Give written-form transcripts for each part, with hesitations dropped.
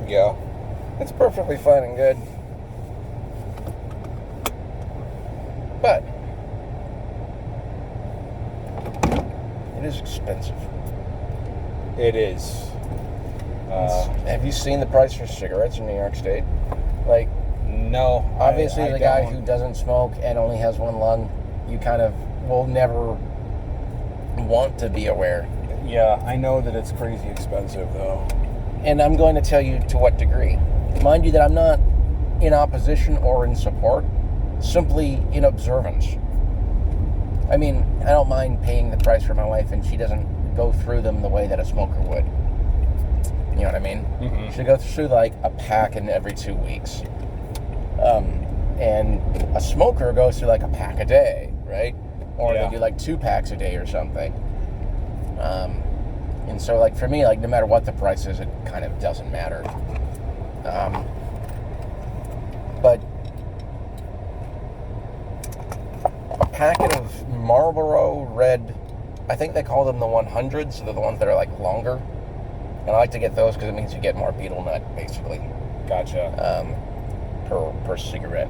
Yeah. It's perfectly fine and good. But it is expensive. It is. Have you seen the price for cigarettes in New York State? Like, no. obviously, I the guy don't. who doesn't smoke and only has one lung, you kind of will never want to be aware. Yeah, I know that it's crazy expensive, though. And I'm going to tell you to what degree. Mind you that I'm not in opposition or in support, simply in observance. I mean, I don't mind paying the price for my wife and she doesn't go through them the way that a smoker would. You know what I mean? Mm-hmm. She goes through like a pack in every 2 weeks. And a smoker goes through like a pack a day, right? Or they do like 2 packs a day or something. And so like for me, like no matter what the price is, it kind of doesn't matter. But a packet of Marlboro Red, I think they call them the 100s, so they're the ones that are like longer. And I like to get those because it means you get more betel nut, basically. Gotcha. Per cigarette.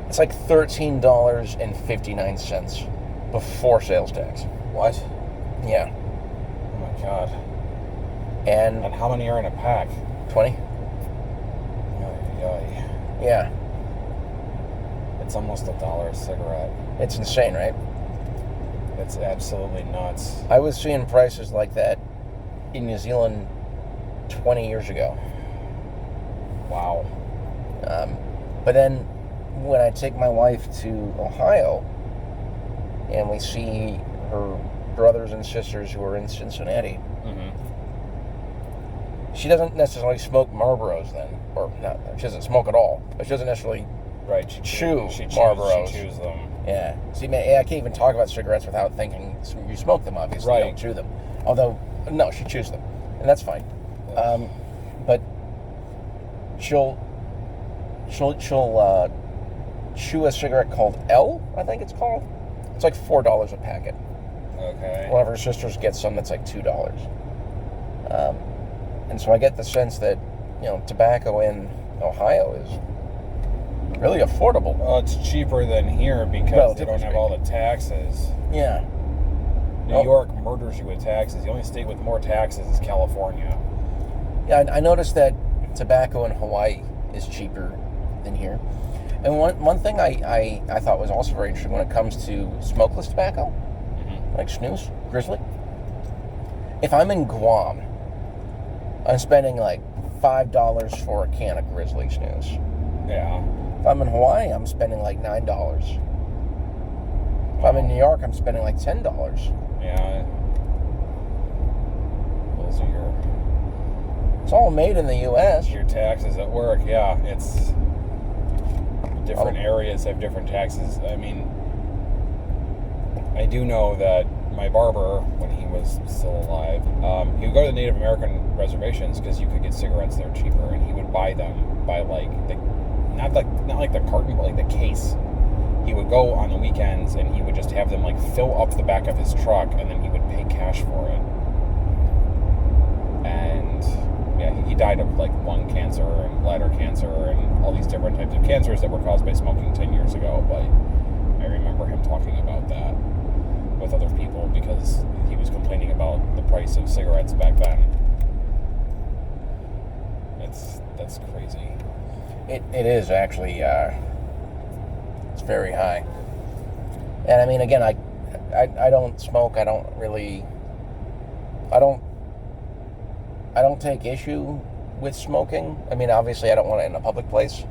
It's like $13.59 before sales tax. What? Yeah. Oh my god. And how many are in a pack? 20? Yeah. It's almost $1 a cigarette. It's insane, right? It's absolutely nuts. I was seeing prices like that in New Zealand 20 years ago. Wow. But then when I take my wife to Ohio and we see her brothers and sisters who are in Cincinnati, she doesn't necessarily smoke Marlboros then, or not. She doesn't smoke at all. But she doesn't necessarily chew Marlboros. She chews them. Yeah. See, I can't even talk about cigarettes without thinking you smoke them. Obviously, right. You don't chew them. Although, no, she chews them, and that's fine. But she'll chew a cigarette called L, I think it's called. It's like $4 a packet. Okay. One of her sisters gets some that's like $2. And so I get the sense that, tobacco in Ohio is really affordable. Well, it's cheaper than here because they don't have all the taxes. Yeah. New York murders you with taxes. The only state with more taxes is California. Yeah, I noticed that tobacco in Hawaii is cheaper than here. And one thing I thought was also very interesting when it comes to smokeless tobacco, like snus, Grizzly. If I'm in Guam, I'm spending like $5 for a can of Grizzly snus. Yeah. If I'm in Hawaii, I'm spending like $9. If I'm in New York, I'm spending like $10. Yeah. Those are It's all made in the U.S. your taxes at work. Yeah, it's different areas have different taxes. I mean, I do know that my barber, when he was still alive, he would go to the Native American reservations because you could get cigarettes there cheaper, and he would buy them by like not like the carton, but like the case. He would go on the weekends and he would just have them like fill up the back of his truck, and then he would pay cash for it. And yeah, he died of like lung cancer and bladder cancer and all these different types of cancers that were caused by smoking 10 years ago. But I remember him talking about that with other people because he was complaining about the price of cigarettes back then. That's crazy. It is actually. It's very high. And I mean, again, I don't smoke. I don't take issue with smoking. I mean, obviously, I don't want it in a public place.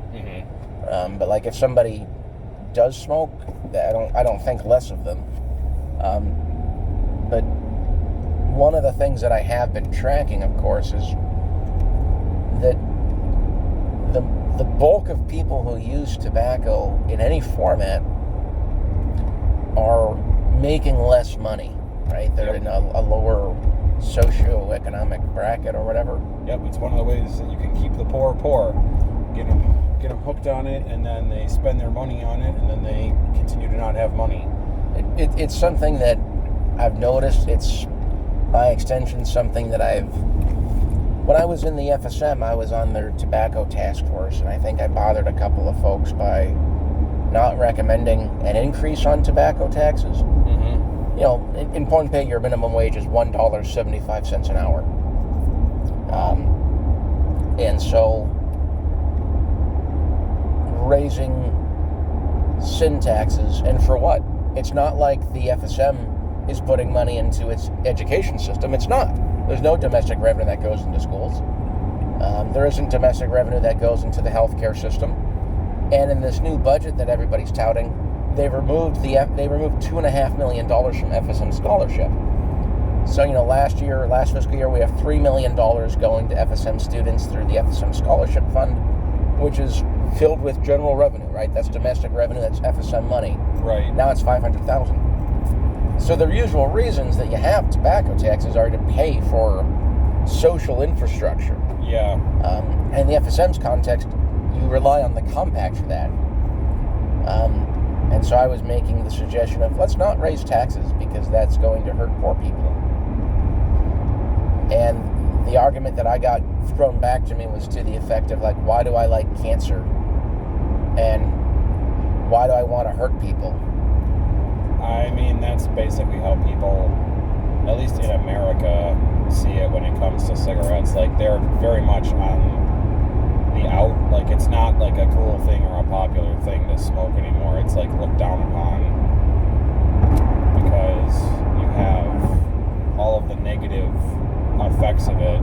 But like, if somebody does smoke, I don't think less of them. But one of the things that I have been tracking, of course, is that the bulk of people who use tobacco in any format are making less money, right? They're in a lower socioeconomic bracket or whatever. Yep, it's one of the ways that you can keep the poor, get them hooked on it, and then they spend their money on it, and then they continue to not have money. It's something that I've noticed. It's, by extension, something that I've when I was in the FSM, I was on their tobacco task force, and I think I bothered a couple of folks by not recommending an increase on tobacco taxes. Mm-hmm. You know, in Pohnpei, your minimum wage is $1.75 an hour. And so raising sin taxes, and for what? It's not like the FSM is putting money into its education system. It's not. There's no domestic revenue that goes into schools. There isn't domestic revenue that goes into the healthcare system. And in this new budget that everybody's touting, they removed $2.5 million from FSM scholarship. So, you know, last fiscal year, we have $3 million going to FSM students through the FSM Scholarship Fund, which is filled with general revenue, right? That's domestic revenue, that's FSM money. Right. Now it's $500,000. So the usual reasons that you have tobacco taxes are to pay for social infrastructure. Yeah. And in the FSM's context, you rely on the compact for that. And so I was making the suggestion of, let's not raise taxes because that's going to hurt poor people. And the argument that I got thrown back to me was to the effect of, like, why do I like cancer? And why do I want to hurt people? I mean, that's basically how people, at least in America, see it when it comes to cigarettes. Like, they're very much on the out. Like, it's not like a cool thing or a popular thing to smoke anymore. It's like looked down upon because you have all of the negative effects of it.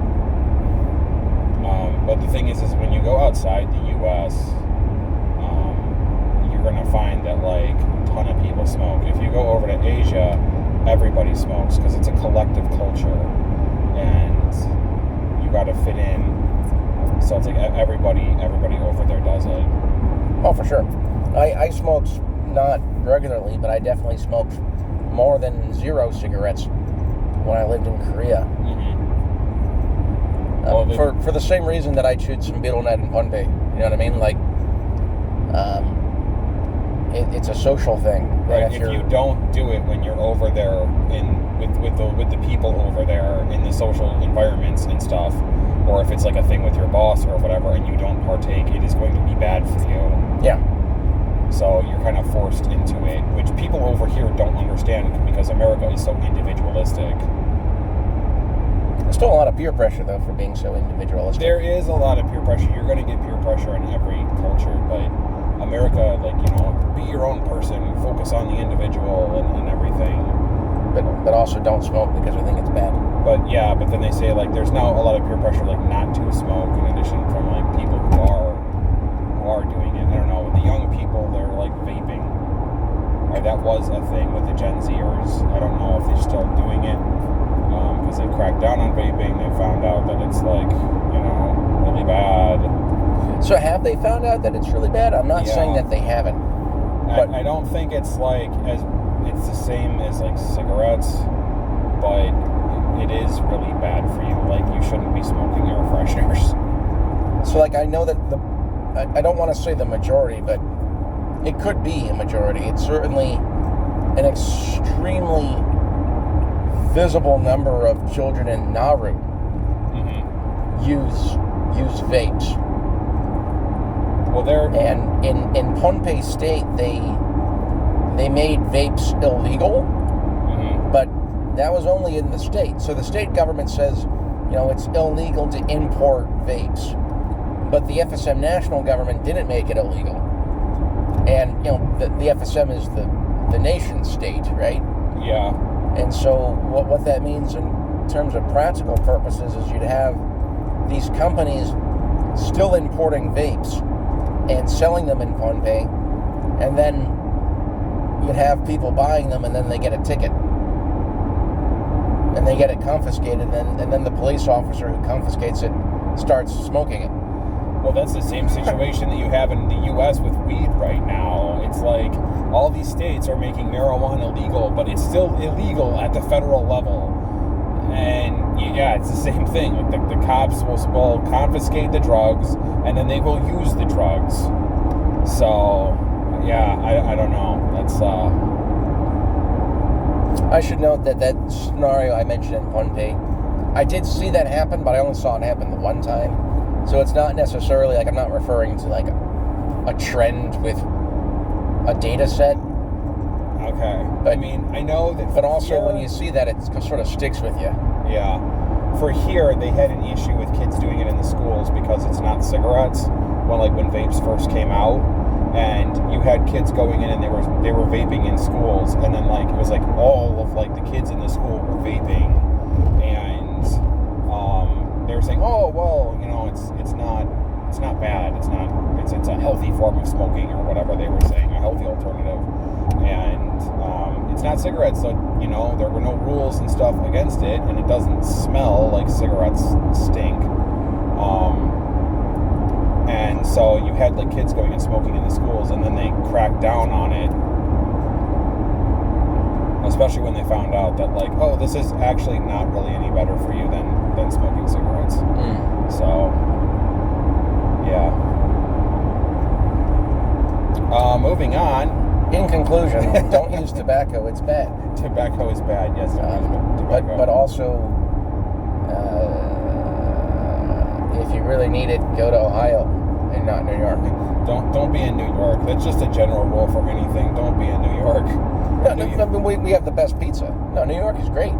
But the thing is when you go outside the U.S., you're going to find that, like, a ton of people smoke. If you go over to Asia, everybody smokes because it's a collective culture, and you got to fit in. So it's like everybody over there does it. Oh, for sure. I smoked, not regularly, but I definitely smoked more than 0 cigarettes when I lived in Korea. Mm-hmm. For the same reason that I chewed some betel nut in Pohnpei. You know what I mean? Like, it's a social thing. Right. If you don't do it when you're over there with the people over there in the social environments and stuff, or if it's like a thing with your boss or whatever, and you don't partake, it is going to be bad for you. Yeah. So you're kind of forced into it, which people over here don't understand because America is so individualistic. There's still a lot of peer pressure, though, for being so individualistic. There is a lot of peer pressure. You're going to get peer pressure in every culture, but America, like, you know, be your own person, focus on the individual and everything. But also don't smoke because we think it's bad. But yeah, but then they say, like, there's now a lot of peer pressure, like, not to smoke, in addition from, like, people who are doing it. I don't know, with the young people, they're, like, vaping. Or that was a thing with the Gen Zers. I don't know if they're still doing it, because they've cracked down on vaping. They found out that it's, like, you know, really bad. So have they found out that it's really bad? I'm not saying that they haven't. But I don't think it's, like, it's the same as, like, cigarettes, but it is really bad for you. Like, you shouldn't be smoking air fresheners. So, like, I know that I don't want to say the majority, but it could be a majority. It's certainly an extremely visible number of children in Nauru use vapes. Well, and in Pohnpei State, they made vapes illegal, but that was only in the state. So the state government says, you know, it's illegal to import vapes, but the FSM national government didn't make it illegal. And, you know, the FSM is the nation state, right? Yeah. And so what that means in terms of practical purposes is you'd have these companies still importing vapes and selling them in Pohnpei, and then you'd have people buying them, and then they get a ticket. And they get it confiscated, and then the police officer who confiscates it starts smoking it. Well, that's the same situation that you have in the U.S. with weed right now. It's like all these states are making marijuana legal, but it's still illegal at the federal level. And yeah, it's the same thing. Like the cops will confiscate the drugs, and then they will use the drugs. So yeah, I don't know. That's I should note that scenario I mentioned in Pohnpei I did see that happen, but I only saw it happen the one time. So it's not necessarily like I'm not referring to like a trend with a data set. Okay. But, I mean, I know that. But also, here, when you see that, it sort of sticks with you. Yeah. For here, they had an issue with kids doing it in the schools because it's not cigarettes. When vapes first came out, and you had kids going in and they were vaping in schools, and then it was all of the kids in the school were vaping, and they were saying, oh well, it's not bad, it's a healthy form of smoking or whatever they were saying, a healthy alternative, and it's not cigarettes, so there were no rules and stuff against it, and it doesn't smell like cigarettes stink. And so you had kids going and smoking in the schools, and then they cracked down on it, especially when they found out that oh, this is actually not really any better for you than smoking cigarettes. So yeah. Moving on. In conclusion, don't use tobacco, it's bad. Tobacco is bad, yes. But also, if you really need it, go to Ohio and not New York. Don't be in New York. That's just a general rule for anything. Don't be in New York. We have the best pizza. No, New York is great.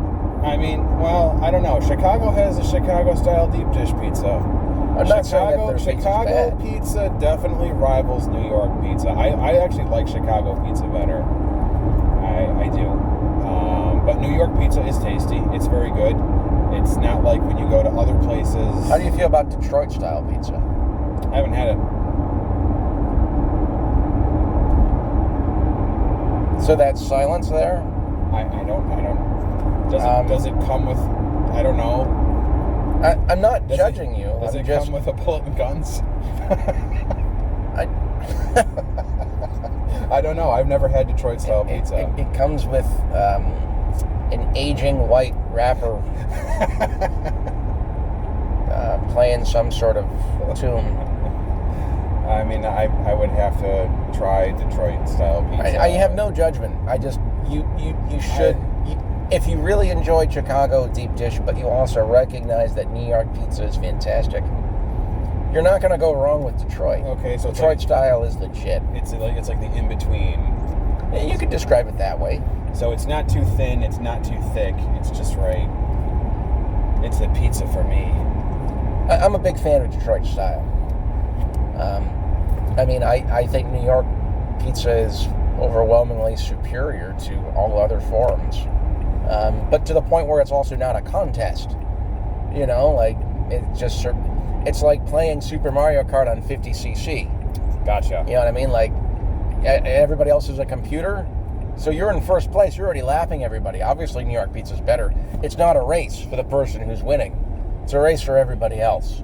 I mean, well, I don't know. Chicago has a Chicago-style deep dish pizza. I'm not saying that their Chicago pizza definitely rivals New York pizza. I actually like Chicago pizza better. I do. But New York pizza is tasty. It's very good. It's not like when you go to other places. How do you feel about Detroit-style pizza? I haven't had it. So that's silence there? I don't. Does it come with? I don't know. I'm not judging you. Does it come with a bullet and guns? I don't know. I've never had Detroit style pizza. It comes with an aging white rapper playing some sort of tune. I mean, I would have to try Detroit style pizza. I have no judgment. I just you should. If you really enjoyed Chicago deep dish, but you also recognize that New York pizza is fantastic, you're not going to go wrong with Detroit. Okay, so Detroit style is legit. It's like the in between. Yeah, you could describe it that way. So it's not too thin, it's not too thick, it's just right. It's the pizza for me. I'm a big fan of Detroit style. I think New York pizza is overwhelmingly superior to all other forms. But to the point where it's also not a contest. It's like playing Super Mario Kart on 50cc. Gotcha. You know what I mean? Everybody else is a computer, so you're in first place. You're already lapping everybody. Obviously, New York pizza's better. It's not a race for the person who's winning. It's a race for everybody else.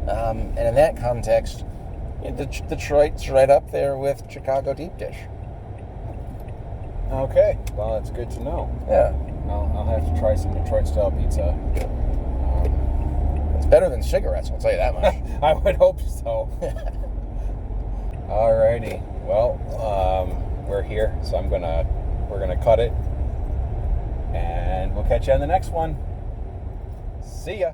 And in that context, Detroit's right up there with Chicago deep dish. Okay, well, that's good to know. Yeah. I'll have to try some Detroit-style pizza. It's better than cigarettes, I'll tell you that much. I would hope so. Alrighty. Well, we're here, so we're gonna cut it, and we'll catch you on the next one. See ya.